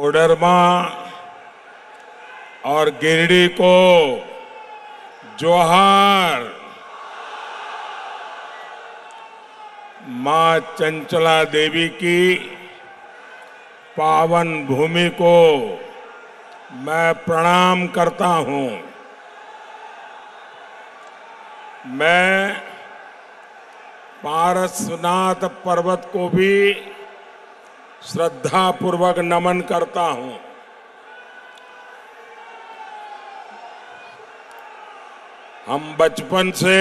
कोडरमा और गिरिडीह को जोहार। मां चंचला देवी की पावन भूमि को मैं प्रणाम करता हूं। मैं पारसनाथ पर्वत को भी श्रद्धापूर्वक नमन करता हूं। हम बचपन से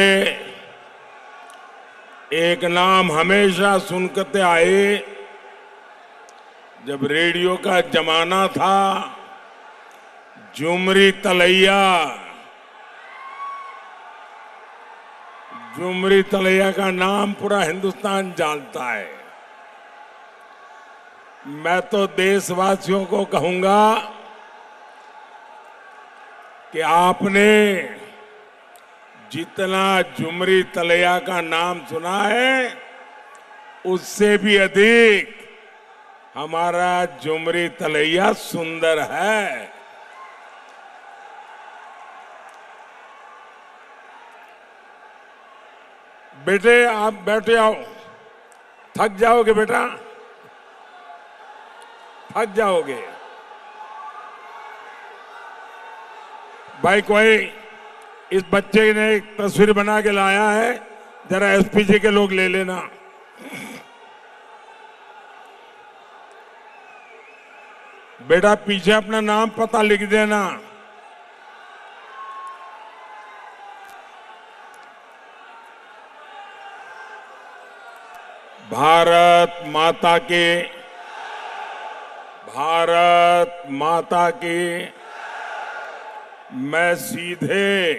एक नाम हमेशा सुनते आए। जब रेडियो का जमाना था, झुमरी तलैया। झुमरी तलैया का नाम पूरा हिंदुस्तान जानता है। मैं तो देशवासियों को कहूंगा कि आपने जितना झुमरी तलैया का नाम सुना है, उससे भी अधिक हमारा झुमरी तलैया सुंदर है। बेटे, आप बैठे आओ। थक जाओगे बेटा, थक जाओगे। भाई, कोई इस बच्चे ने एक तस्वीर बना के लाया है, जरा एसपीजी के लोग ले लेना। बेटा, पीछे अपना नाम पता लिख देना। भारत माता की, भारत माता की। मैं सीधे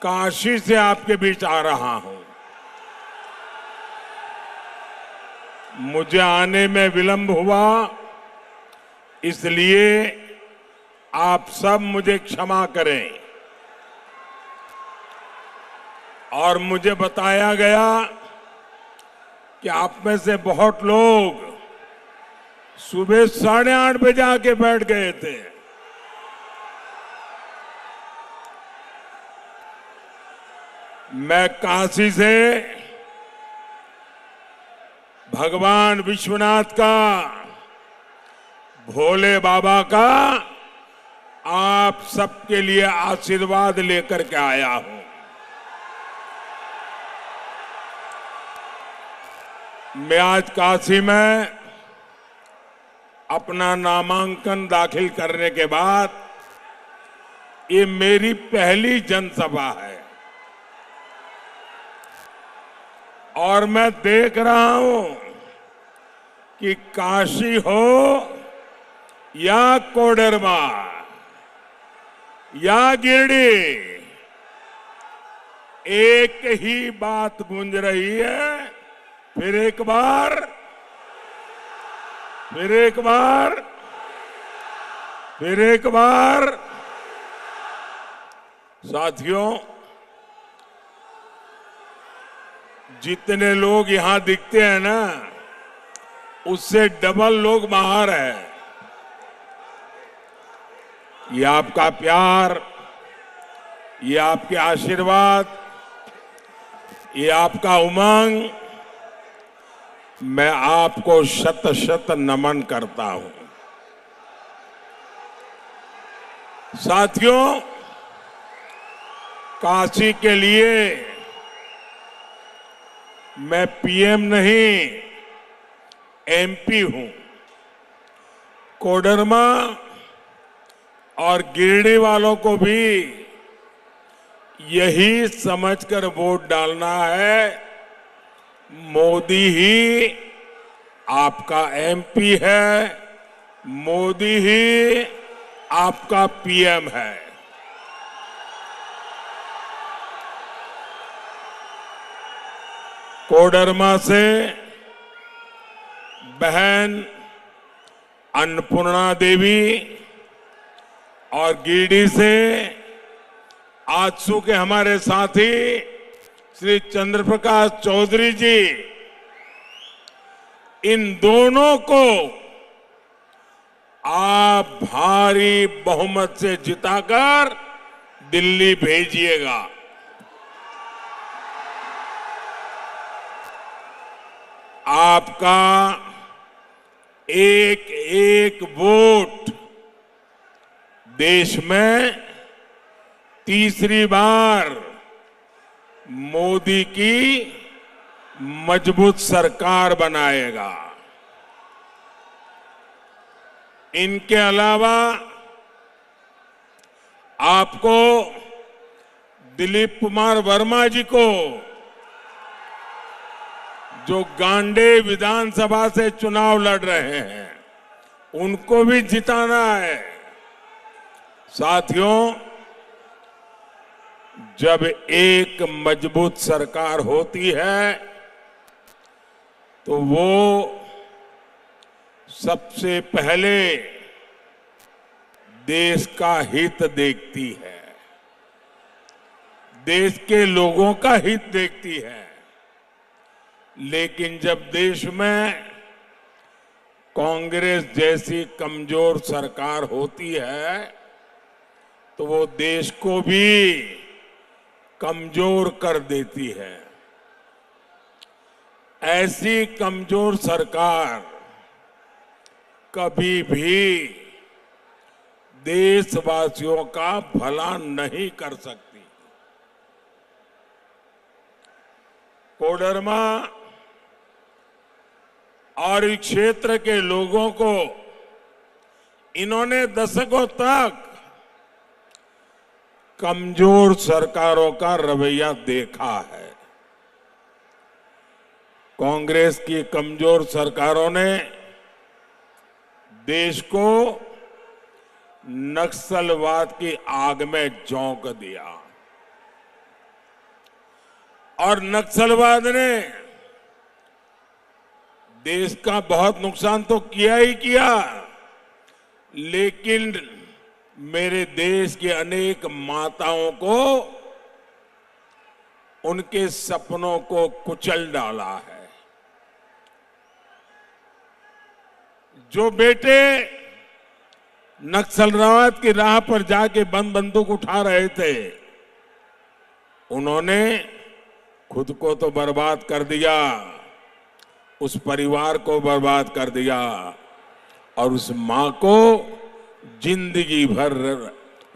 काशी से आपके बीच आ रहा हूं। मुझे आने में विलंब हुआ, इसलिए आप सब मुझे क्षमा करें। और मुझे बताया गया कि आप में से बहुत लोग सुबह 8:30 बजे आके बैठ गए थे। मैं काशी से भगवान विश्वनाथ का, भोले बाबा का आप सबके लिए आशीर्वाद लेकर के आया हूं। मैं आज काशी में अपना नामांकन दाखिल करने के बाद ये मेरी पहली जनसभा है। और मैं देख रहा हूं कि काशी हो या कोडरमा या गिरिडीह, एक ही बात गूंज रही है। फिर एक बार, फिर एक बार, फिर एक बार। साथियों, जितने लोग यहां दिखते हैं ना, उससे डबल लोग बाहर हैं। ये आपका प्यार, ये आपके आशीर्वाद, ये आपका उमंग, मैं आपको शत शत नमन करता हूं। साथियों, काशी के लिए मैं पीएम नहीं, एमपी हूं। कोडरमा और गिरिडीह वालों को भी यही समझकर वोट डालना है। मोदी ही आपका एमपी है, मोदी ही आपका पीएम है। कोडरमा से बहन अन्नपूर्णा देवी और गिरिडीह से आजसू के हमारे साथी श्री चंद्रप्रकाश चौधरी जी, इन दोनों को आप भारी बहुमत से जिताकर दिल्ली भेजिएगा। आपका एक एक वोट देश में तीसरी बार मोदी की मजबूत सरकार बनाएगा। इनके अलावा आपको दिलीप कुमार वर्मा जी को, जो गांडे विधानसभा से चुनाव लड़ रहे हैं, उनको भी जिताना है। साथियों, जब एक मजबूत सरकार होती है तो वो सबसे पहले देश का हित देखती है, देश के लोगों का हित देखती है। लेकिन जब देश में कांग्रेस जैसी कमजोर सरकार होती है तो वो देश को भी कमजोर कर देती है। ऐसी कमजोर सरकार कभी भी देशवासियों का भला नहीं कर सकती। कोडरमा और इस क्षेत्र के लोगों को इन्होंने दशकों तक कमजोर सरकारों का रवैया देखा है। कांग्रेस की कमजोर सरकारों ने देश को नक्सलवाद की आग में झोंक दिया और नक्सलवाद ने देश का बहुत नुकसान तो किया ही किया, लेकिन मेरे देश के अनेक माताओं को, उनके सपनों को कुचल डाला है। जो बेटे नक्सलवाद की राह पर जाके बंदूक उठा रहे थे, उन्होंने खुद को तो बर्बाद कर दिया, उस परिवार को बर्बाद कर दिया और उस मां को जिंदगी भर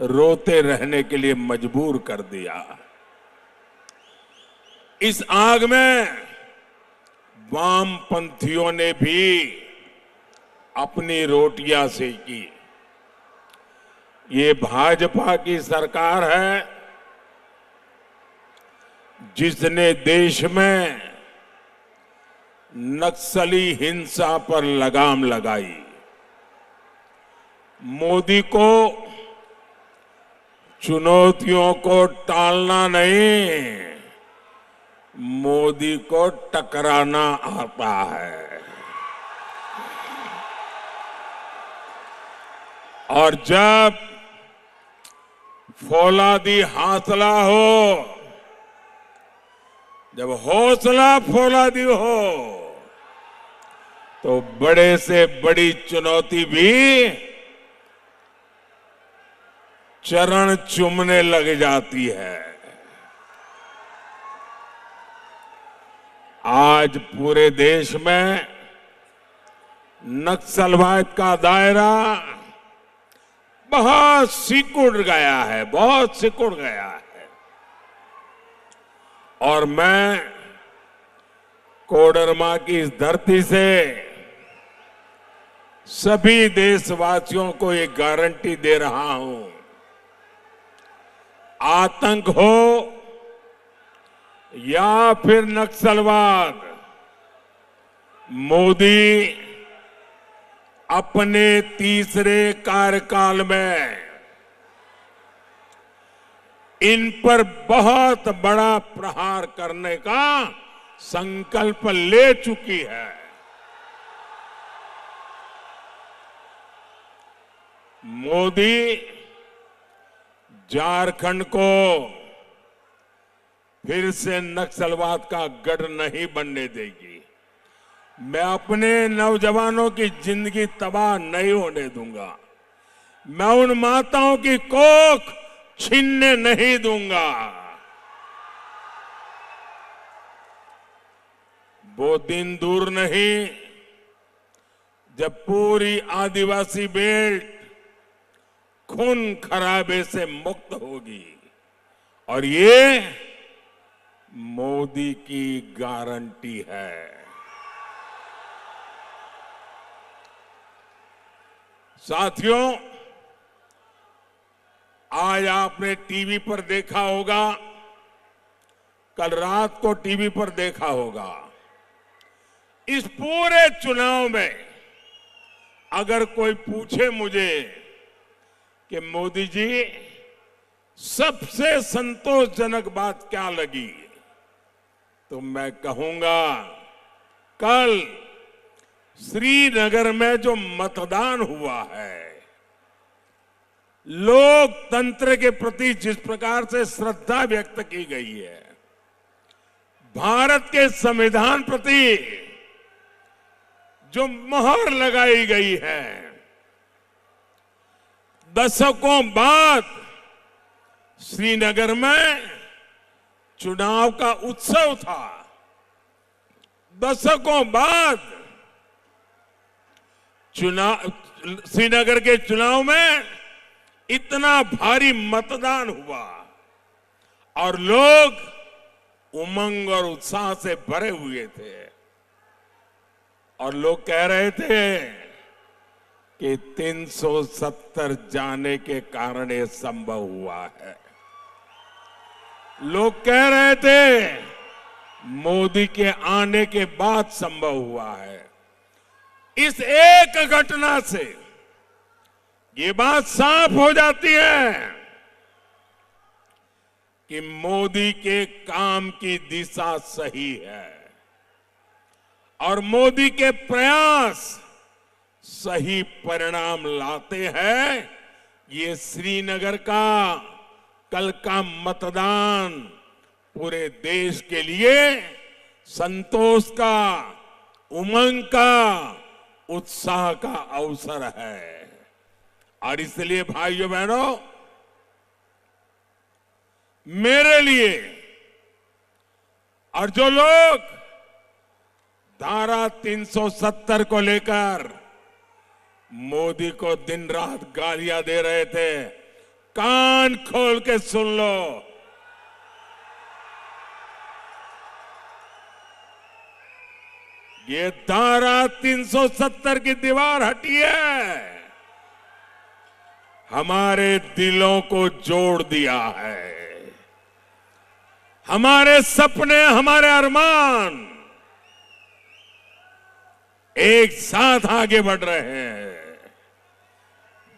रोते रहने के लिए मजबूर कर दिया। इस आग में वामपंथियों ने भी अपनी रोटियां सेकी। ये भाजपा की सरकार है जिसने देश में नक्सली हिंसा पर लगाम लगाई। मोदी को चुनौतियों को टालना नहीं, मोदी को टकराना आता है। और जब फौलादी हौसला हो, जब हौसला फौलादी हो, तो बड़े से बड़ी चुनौती भी चरण चूमने लग जाती है। आज पूरे देश में नक्सलवाद का दायरा बहुत सिकुड़ गया है, बहुत सिकुड़ गया है। और मैं कोडरमा की इस धरती से सभी देशवासियों को एक गारंटी दे रहा हूं, आतंक हो या फिर नक्सलवाद, मोदी अपने तीसरे कार्यकाल में इन पर बहुत बड़ा प्रहार करने का संकल्प ले चुकी है। मोदी झारखंड को फिर से नक्सलवाद का गढ़ नहीं बनने देगी। मैं अपने नौजवानों की जिंदगी तबाह नहीं होने दूंगा। मैं उन माताओं की कोख छीनने नहीं दूंगा। वो दिन दूर नहीं जब पूरी आदिवासी बेल्ट खून खराबे से मुक्त होगी, और ये मोदी की गारंटी है। साथियों, आज आपने टीवी पर देखा होगा, कल रात को टीवी पर देखा होगा, इस पूरे चुनाव में अगर कोई पूछे मुझे कि मोदी जी सबसे संतोषजनक बात क्या लगी, तो मैं कहूंगा कल श्रीनगर में जो मतदान हुआ है, लोकतंत्र के प्रति जिस प्रकार से श्रद्धा व्यक्त की गई है, भारत के संविधान प्रति जो मोहर लगाई गई है, दशकों बाद श्रीनगर में चुनाव का उत्सव था। दशकों बाद श्रीनगर के चुनाव में इतना भारी मतदान हुआ और लोग उमंग और उत्साह से भरे हुए थे, और लोग कह रहे थे कि 370 जाने के कारण ये संभव हुआ है। लोग कह रहे थे मोदी के आने के बाद संभव हुआ है। इस एक घटना से ये बात साफ हो जाती है कि मोदी के काम की दिशा सही है और मोदी के प्रयास सही परिणाम लाते हैं। ये श्रीनगर का कल का मतदान पूरे देश के लिए संतोष का, उमंग का, उत्साह का अवसर है। और इसलिए भाइयों बहनों, मेरे लिए और जो लोग धारा 370 को लेकर मोदी को दिन रात गालियां दे रहे थे, कान खोल के सुन लो। ये धारा 370 की दीवार हटी है, हमारे दिलों को जोड़ दिया है। हमारे सपने, हमारे अरमान एक साथ आगे बढ़ रहे हैं।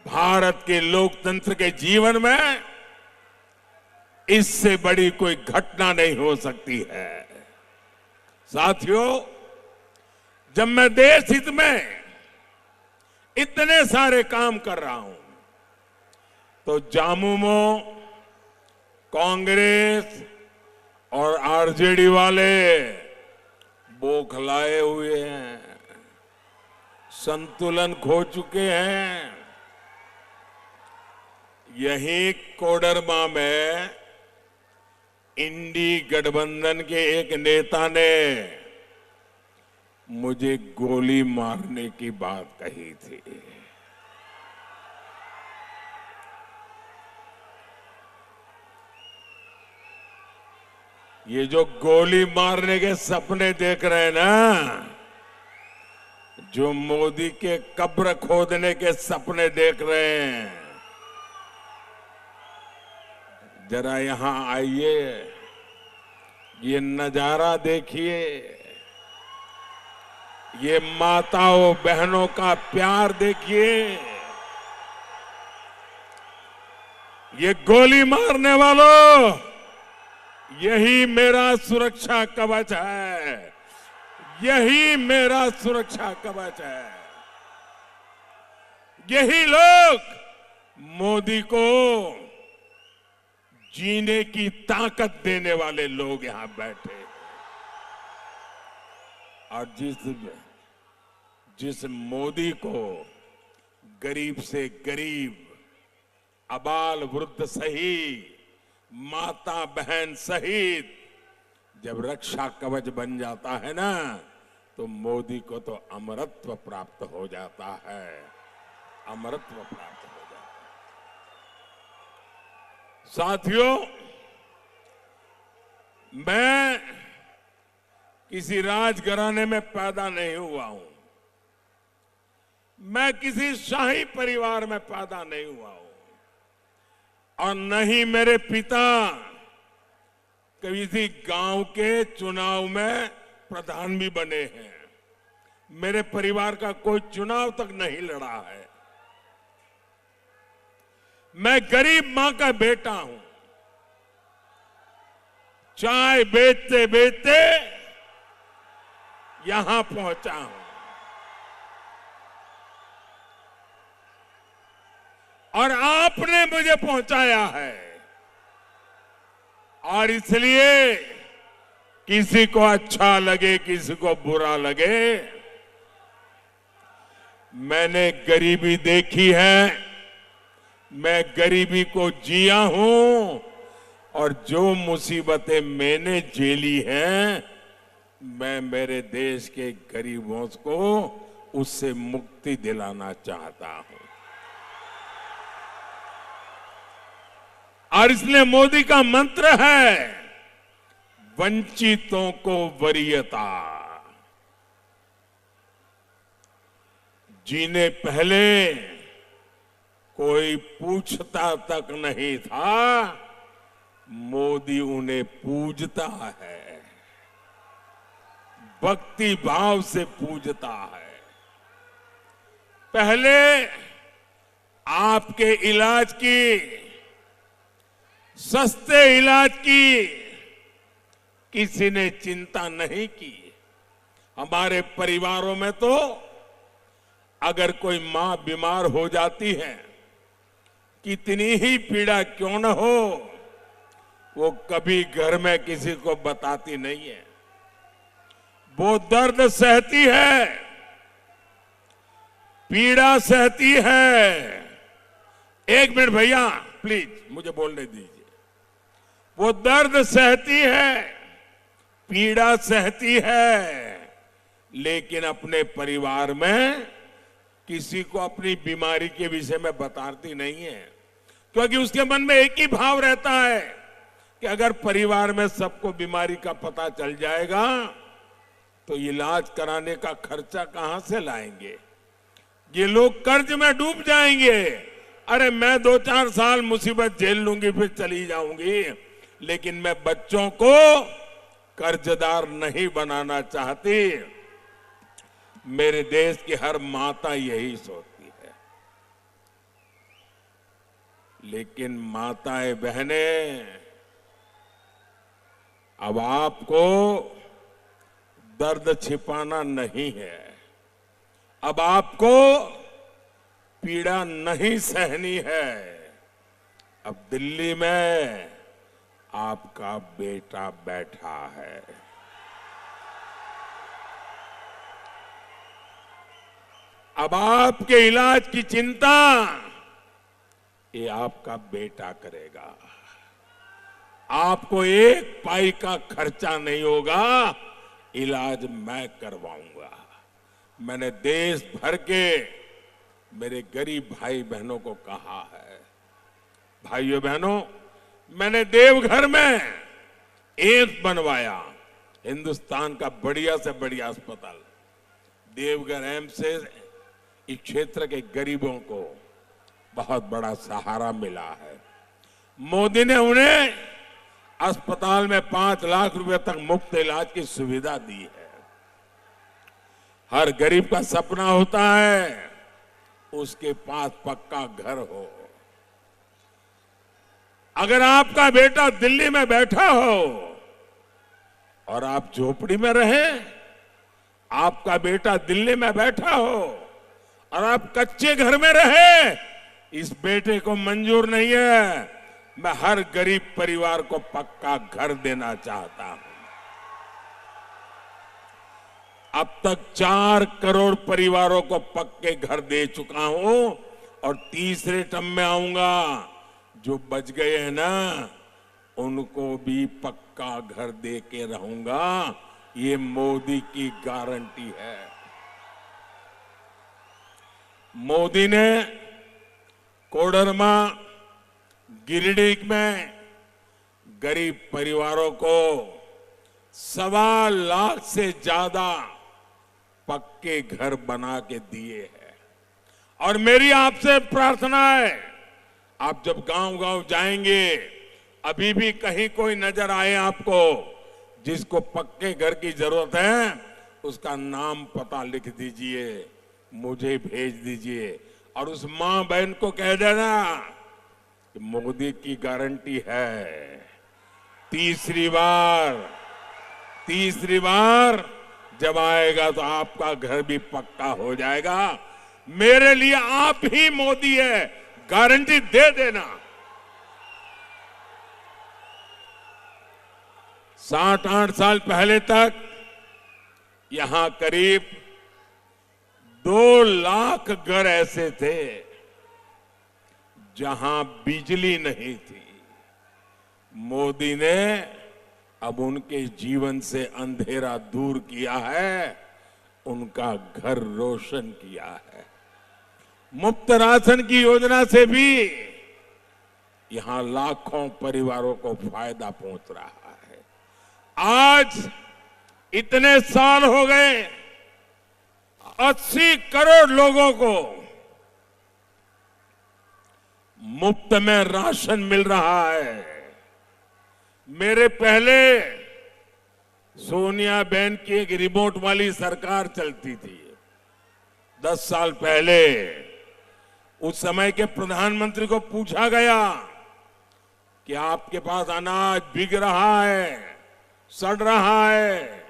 भारत के लोकतंत्र के जीवन में इससे बड़ी कोई घटना नहीं हो सकती है। साथियों, जब मैं देश हित में इतने सारे काम कर रहा हूं, तो जामुमो कांग्रेस और आरजेडी वाले बौखलाए हुए हैं, संतुलन खो चुके हैं। यही कोडरमा में इंडी गठबंधन के एक नेता ने मुझे गोली मारने की बात कही थी। ये जो गोली मारने के सपने देख रहे हैं ना, जो मोदी के कब्र खोदने के सपने देख रहे हैं, जरा यहां आइए, ये नजारा देखिए, ये माताओं बहनों का प्यार देखिए। ये गोली मारने वालों, यही मेरा सुरक्षा कवच है, यही मेरा सुरक्षा कवच है। यही लोग मोदी को जीने की ताकत देने वाले लोग यहां बैठे। और जिस मोदी को गरीब से गरीब, अबाल वृद्ध सहित, माता बहन सहित जब रक्षा कवच बन जाता है ना, तो मोदी को तो अमरत्व प्राप्त हो जाता है, अमरत्व प्राप्त हो जाता है। साथियों, मैं किसी राजघराने में पैदा नहीं हुआ हूं, मैं किसी शाही परिवार में पैदा नहीं हुआ हूं, और न ही मेरे पिता किसी गांव के चुनाव में प्रधान भी बने हैं। मेरे परिवार का कोई चुनाव तक नहीं लड़ा है। मैं गरीब मां का बेटा हूं। चाय बेचते बेचते यहां पहुंचा हूं, और आपने मुझे पहुंचाया है। और इसलिए किसी को अच्छा लगे, किसी को बुरा लगे, मैंने गरीबी देखी है, मैं गरीबी को जिया हूं, और जो मुसीबतें मैंने झेली हैं, मैं मेरे देश के गरीबों को उससे मुक्ति दिलाना चाहता हूं। और इसलिए मोदी का मंत्र है, वंचितों को वरीयता। जिन्हें पहले कोई पूछता तक नहीं था, मोदी उन्हें पूजता है, भक्ति भाव से पूजता है। पहले आपके इलाज की, सस्ते इलाज की किसी ने चिंता नहीं की। हमारे परिवारों में तो अगर कोई मां बीमार हो जाती है, कितनी ही पीड़ा क्यों न हो, वो कभी घर में किसी को बताती नहीं है। वो दर्द सहती है, पीड़ा सहती है। एक मिनट भैया, प्लीज मुझे बोलने दीजिए। वो दर्द सहती है, पीड़ा सहती है, लेकिन अपने परिवार में किसी को अपनी बीमारी के विषय में बताती नहीं है, क्योंकि उसके मन में एक ही भाव रहता है कि अगर परिवार में सबको बीमारी का पता चल जाएगा तो इलाज कराने का खर्चा कहां से लाएंगे, ये लोग कर्ज में डूब जाएंगे। अरे मैं 2-4 साल मुसीबत झेल लूंगी, फिर चली जाऊंगी, लेकिन मैं बच्चों को कर्जदार नहीं बनाना चाहती। मेरे देश की हर माता यही सोचती है। लेकिन माताएं बहनें, अब आपको दर्द छिपाना नहीं है, अब आपको पीड़ा नहीं सहनी है। अब दिल्ली में आपका बेटा बैठा है, अब आपके इलाज की चिंता ये आपका बेटा करेगा। आपको एक पाई का खर्चा नहीं होगा, इलाज मैं करवाऊंगा। मैंने देश भर के मेरे गरीब भाई बहनों को कहा है, भाइयों बहनों, मैंने देवघर में एम्स बनवाया, हिंदुस्तान का बढ़िया से बढ़िया अस्पताल। देवघर एम्स से इस क्षेत्र के गरीबों को बहुत बड़ा सहारा मिला है। मोदी ने उन्हें अस्पताल में 5 लाख रुपए तक मुफ्त इलाज की सुविधा दी है। हर गरीब का सपना होता है उसके पास पक्का घर हो। अगर आपका बेटा दिल्ली में बैठा हो और आप झोपड़ी में रहे, आपका बेटा दिल्ली में बैठा हो और आप कच्चे घर में रहे, इस बेटे को मंजूर नहीं है। मैं हर गरीब परिवार को पक्का घर देना चाहता हूं। अब तक 4 करोड़ परिवारों को पक्के घर दे चुका हूं और तीसरे टर्म में आऊंगा। जो बच गए हैं ना, उनको भी पक्का घर दे के रहूंगा। ये मोदी की गारंटी है। मोदी ने कोडरमा, गिरिडीह में गरीब परिवारों को 1.25 लाख से ज्यादा पक्के घर बना के दिए हैं। और मेरी आपसे प्रार्थना है, आप जब गांव-गांव जाएंगे, अभी भी कहीं कोई नजर आए आपको जिसको पक्के घर की जरूरत है, उसका नाम पता लिख दीजिए, मुझे भेज दीजिए और उस मां बहन को कह देना कि मोदी की गारंटी है। तीसरी बार जब आएगा तो आपका घर भी पक्का हो जाएगा। मेरे लिए आप ही मोदी है, गारंटी दे देना। 7-8 साल पहले तक यहां करीब 2 लाख घर ऐसे थे जहां बिजली नहीं थी। मोदी ने अब उनके जीवन से अंधेरा दूर किया है, उनका घर रोशन किया है। मुफ्त राशन की योजना से भी यहां लाखों परिवारों को फायदा पहुंच रहा है। आज इतने साल हो गए, 80 करोड़ लोगों को मुफ्त में राशन मिल रहा है। मेरे पहले सोनिया बहन की एक रिमोट वाली सरकार चलती थी 10 साल पहले। उस समय के प्रधानमंत्री को पूछा गया कि आपके पास अनाज बिक रहा है, सड़ रहा है,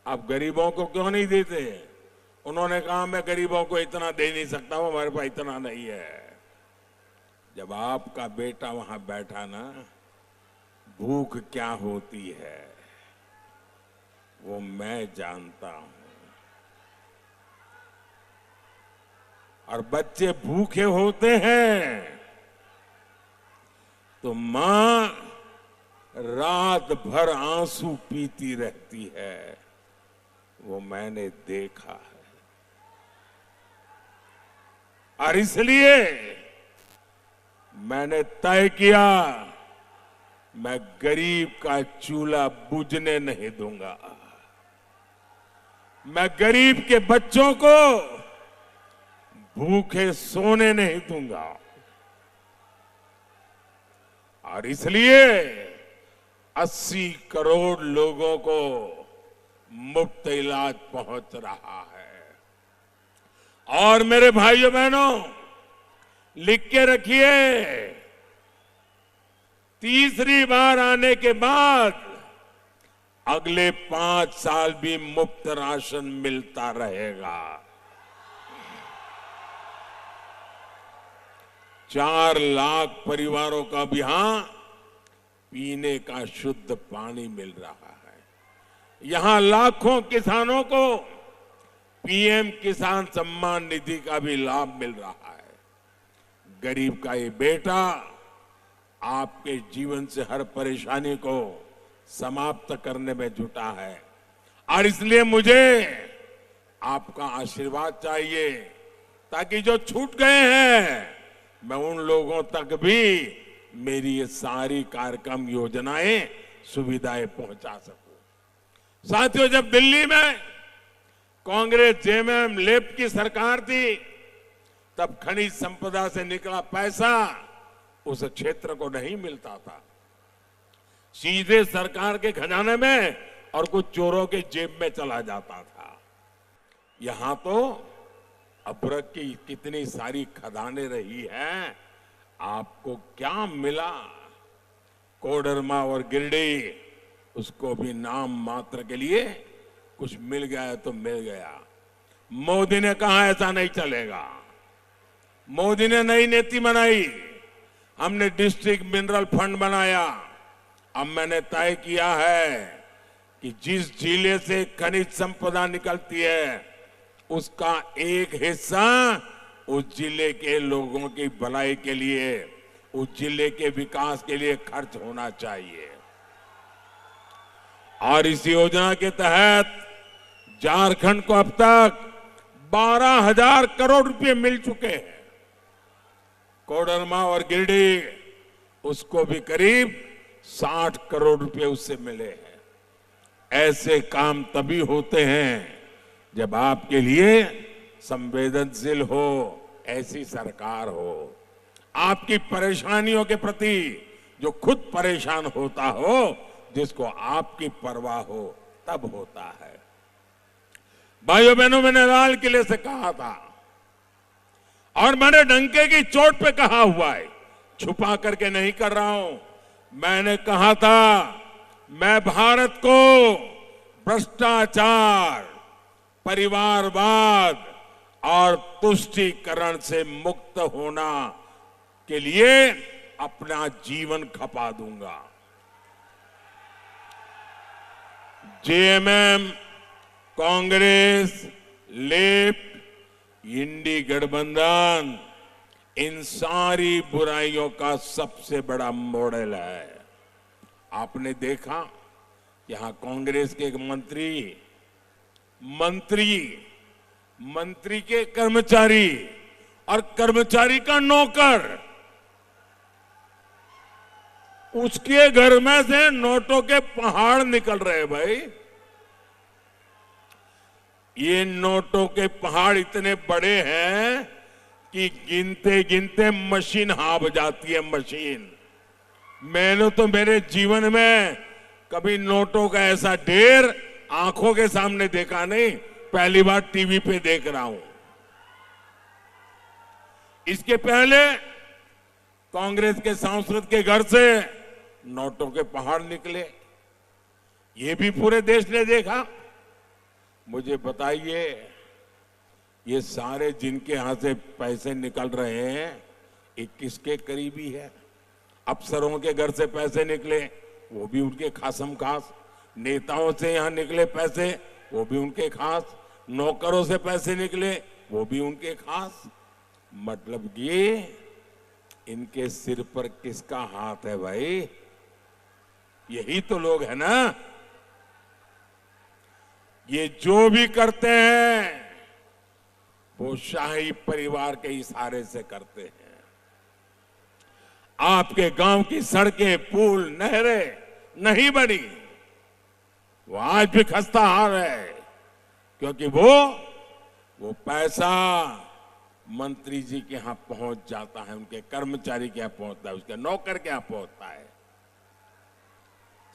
आप गरीबों को क्यों नहीं देते? उन्होंने कहा मैं गरीबों को इतना दे नहीं सकता हूं, हमारे पास इतना नहीं है। जब आपका बेटा वहां बैठा ना, भूख क्या होती है वो मैं जानता हूं। और बच्चे भूखे होते हैं तो मां रात भर आंसू पीती रहती है, वो मैंने देखा है। और इसलिए मैंने तय किया, मैं गरीब का चूल्हा बुझने नहीं दूंगा। मैं गरीब के बच्चों को भूखे सोने नहीं दूंगा। और इसलिए 80 करोड़ लोगों को मुफ्त इलाज पहुंच रहा है। और मेरे भाइयों बहनों, लिख के रखिए, तीसरी बार आने के बाद अगले 5 साल भी मुफ्त राशन मिलता रहेगा। 4 लाख परिवारों का भी यहां पीने का शुद्ध पानी मिल रहा है। यहां लाखों किसानों को पीएम किसान सम्मान निधि का भी लाभ मिल रहा है। गरीब का ये बेटा आपके जीवन से हर परेशानी को समाप्त करने में जुटा है। और इसलिए मुझे आपका आशीर्वाद चाहिए, ताकि जो छूट गए हैं मैं उन लोगों तक भी मेरी ये सारी कार्यक्रम योजनाएं सुविधाएं पहुंचा सकूं। साथियों, जब दिल्ली में कांग्रेस जेएमएम लेफ्ट की सरकार थी, तब खनिज संपदा से निकला पैसा उस क्षेत्र को नहीं मिलता था, सीधे सरकार के खजाने में और कुछ चोरों के जेब में चला जाता था। यहां तो अभ्रक की कितनी सारी खदानें रही हैं, आपको क्या मिला? कोडरमा और गिरिडीह, उसको भी नाम मात्र के लिए कुछ मिल गया तो मिल गया। मोदी ने कहा ऐसा नहीं चलेगा। मोदी ने नई नीति बनाई, हमने डिस्ट्रिक्ट मिनरल फंड बनाया। अब मैंने तय किया है कि जिस जिले से खनिज संपदा निकलती है उसका एक हिस्सा उस जिले के लोगों की भलाई के लिए, उस जिले के विकास के लिए खर्च होना चाहिए। और इस योजना के तहत झारखंड को अब तक 12,000 करोड़ रुपए मिल चुके हैं। कोडरमा और गिरिडीह उसको भी करीब 60 करोड़ रुपए उससे मिले हैं। ऐसे काम तभी होते हैं जब आपके लिए संवेदनशील हो ऐसी सरकार हो, आपकी परेशानियों के प्रति जो खुद परेशान होता हो, जिसको आपकी परवाह हो, तब होता है। भाइयों बहनों, मैंने लाल किले से कहा था और मैंने डंके की चोट पे कहा हुआ है, छुपा करके नहीं कर रहा हूं। मैंने कहा था मैं भारत को भ्रष्टाचार, परिवारवाद और तुष्टीकरण से मुक्त होना के लिए अपना जीवन खपा दूंगा। जेएमएम, कांग्रेस, लेफ्ट, इंडी गठबंधन इन सारी बुराइयों का सबसे बड़ा मॉडल है। आपने देखा यहां कांग्रेस के एक मंत्री के कर्मचारी और कर्मचारी का नौकर, उसके घर में से नोटों के पहाड़ निकल रहे। भाई, ये नोटों के पहाड़ इतने बड़े हैं कि गिनते गिनते मशीन हाफ जाती है। मशीन, मैंने तो मेरे जीवन में कभी नोटों का ऐसा ढेर आंखों के सामने देखा नहीं, पहली बार टीवी पे देख रहा हूं। इसके पहले कांग्रेस के सांसद के घर से नोटों के पहाड़ निकले, ये भी पूरे देश ने देखा। मुझे बताइए, ये सारे जिनके यहां से पैसे निकल रहे हैं, ये किसके करीबी है? अफसरों के घर से पैसे निकले, वो भी उनके खासम खास। नेताओं से यहां निकले पैसे, वो भी उनके खास। नौकरों से पैसे निकले, वो भी उनके खास। मतलब ये इनके सिर पर किसका हाथ है भाई? यही तो लोग है ना। ये जो भी करते हैं वो शाही परिवार के इशारे से करते हैं। आपके गांव की सड़कें, पुल, नहरें नहीं बनी, वो आज भी खस्ता हाल है, क्योंकि वो पैसा मंत्री जी के यहां पहुंच जाता है, उनके कर्मचारी के यहां पहुंचता है, उसके नौकर के यहां पहुंचता है।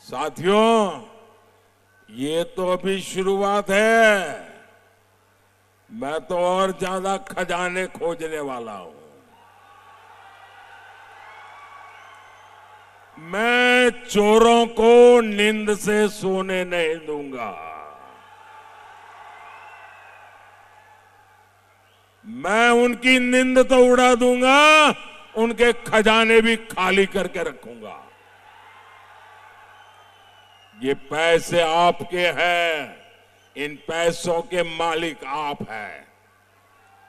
साथियों, ये तो अभी शुरुआत है। मैं तो और ज्यादा खजाने खोजने वाला हूं। मैं चोरों को नींद से सोने नहीं दूंगा। मैं उनकी नींद तो उड़ा दूंगा, उनके खजाने भी खाली करके रखूंगा। ये पैसे आपके हैं, इन पैसों के मालिक आप हैं।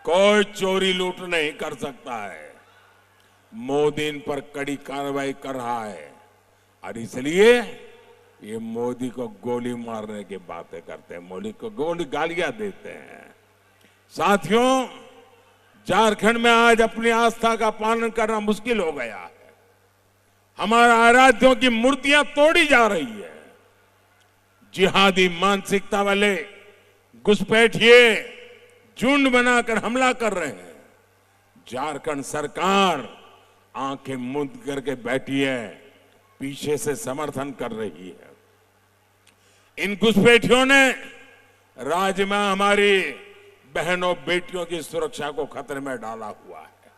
कोई चोरी लूट नहीं कर सकता है। मोदी इन पर कड़ी कार्रवाई कर रहा है और इसलिए ये मोदी को गोली मारने की बातें करते हैं, मोदी को गालियां देते हैं। साथियों, झारखंड में आज अपनी आस्था का पालन करना मुश्किल हो गया है। हमारे आराध्यों की मूर्तियां तोड़ी जा रही है। जिहादी मानसिकता वाले घुसपैठिए झुंड बनाकर हमला कर रहे हैं। झारखंड सरकार आंखें मूंद करके बैठी है, पीछे से समर्थन कर रही है। इन घुसपैठियों ने राज्य में हमारी बहनों बेटियों की सुरक्षा को खतरे में डाला हुआ है।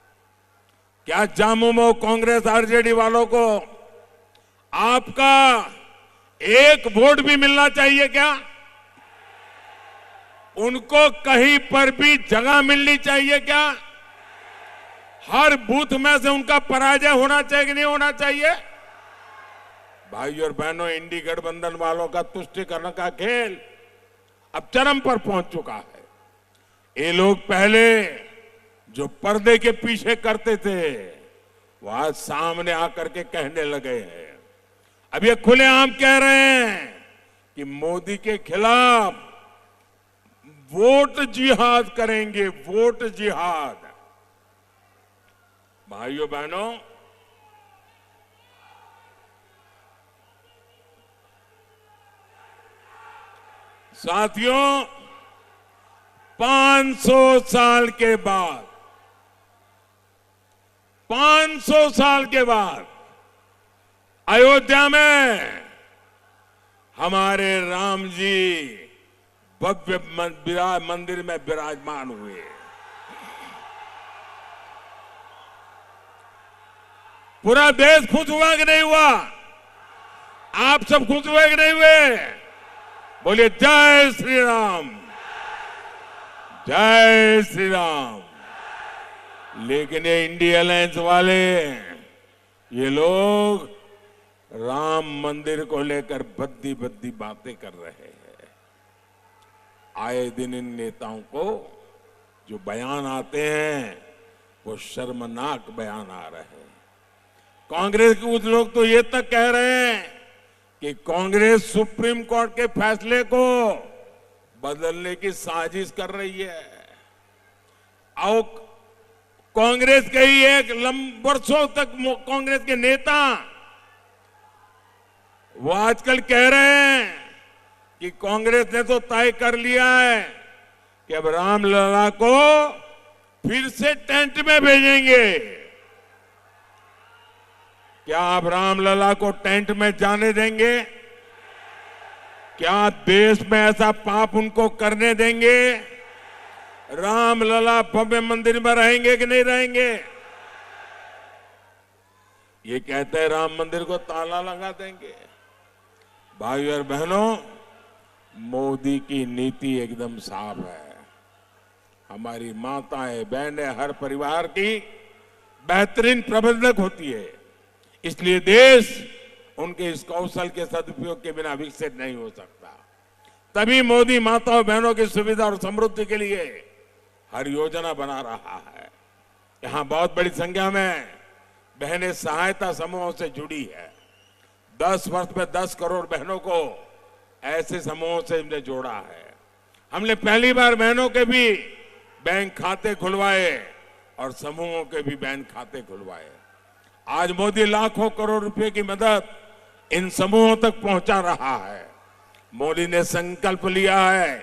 क्या झामुमो कांग्रेस आरजेडी वालों को आपका एक वोट भी मिलना चाहिए क्या? उनको कहीं पर भी जगह मिलनी चाहिए क्या? हर बूथ में से उनका पराजय होना चाहिए कि नहीं होना चाहिए? भाइयों और बहनों, इंडी गठबंधन वालों का तुष्टीकरण का खेल अब चरम पर पहुंच चुका है। ये लोग पहले जो पर्दे के पीछे करते थे वो आज सामने आकर के कहने लगे हैं। अब ये खुलेआम कह रहे हैं कि मोदी के खिलाफ वोट जिहाद करेंगे, वोट जिहाद। भाइयों बहनों, साथियों, 500 साल के बाद 500 साल के बाद अयोध्या में हमारे राम जी भव्य मंदिर में विराजमान हुए। पूरा देश खुश हुआ कि नहीं हुआ? आप सब खुश हुए कि नहीं हुए? बोलिए जय श्री राम, जय श्री राम। लेकिन ये इंडिया अलायंस वाले, ये लोग राम मंदिर को लेकर भद्दी भद्दी बातें कर रहे हैं। आए दिन इन नेताओं को जो बयान आते हैं वो शर्मनाक बयान आ रहे हैं। कांग्रेस के कुछ लोग तो ये तक कह रहे हैं कि कांग्रेस सुप्रीम कोर्ट के फैसले को बदलने की साजिश कर रही है। और कांग्रेस के ही एक वर्षों तक कांग्रेस के नेता वो आजकल कह रहे हैं कि कांग्रेस ने तो तय कर लिया है कि अब रामलला को फिर से टेंट में भेजेंगे। क्या आप रामलला को टेंट में जाने देंगे? क्या देश में ऐसा पाप उनको करने देंगे? रामलला भव्य मंदिर में रहेंगे कि नहीं रहेंगे? ये कहते हैं राम मंदिर को ताला लगा देंगे। भाइयों और बहनों, मोदी की नीति एकदम साफ है। हमारी माताएं बहनें हर परिवार की बेहतरीन प्रबंधक होती है, इसलिए देश उनके इस कौशल के सदुपयोग के बिना विकसित नहीं हो सकता। तभी मोदी माताओं बहनों की सुविधा और समृद्धि के लिए हर योजना बना रहा है। यहां बहुत बड़ी संख्या में बहनें सहायता समूहों से जुड़ी है। 10 वर्ष में 10 करोड़ बहनों को ऐसे समूहों से हमने जोड़ा है। हमने पहली बार बहनों के भी बैंक खाते खुलवाए और समूहों के भी बैंक खाते खुलवाए। आज मोदी लाखों करोड़ रुपए की मदद इन समूहों तक पहुंचा रहा है। मोदी ने संकल्प लिया है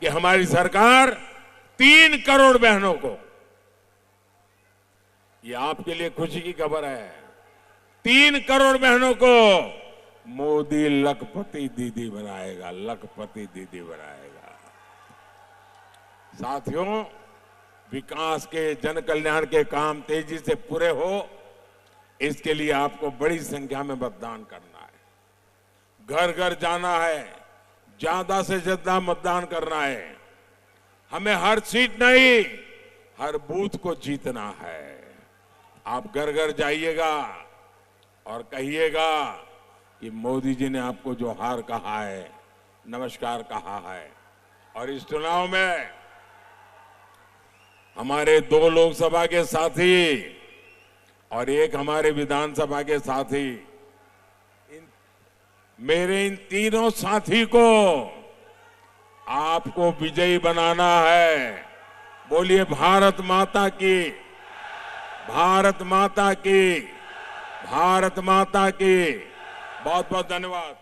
कि हमारी सरकार 3 करोड़ बहनों को, ये आपके लिए खुशी की खबर है, 3 करोड़ बहनों को मोदी लखपति दीदी बनाएगा, लखपति दीदी बनाएगा। साथियों, विकास के, जन कल्याण के काम तेजी से पूरे हो, इसके लिए आपको बड़ी संख्या में मतदान करना है। घर घर जाना है, ज्यादा से ज्यादा मतदान करना है। हमें हर सीट नहीं, हर बूथ को जीतना है। आप घर घर जाइएगा और कहिएगा कि मोदी जी ने आपको जो हार कहा है, नमस्कार कहा है। और इस चुनाव में हमारे 2 लोकसभा के साथी और एक हमारे विधानसभा के साथी, मेरे इन तीनों साथी को आपको विजयी बनाना है। बोलिए भारत माता की, भारत माता की, भारत माता की। बहुत बहुत धन्यवाद।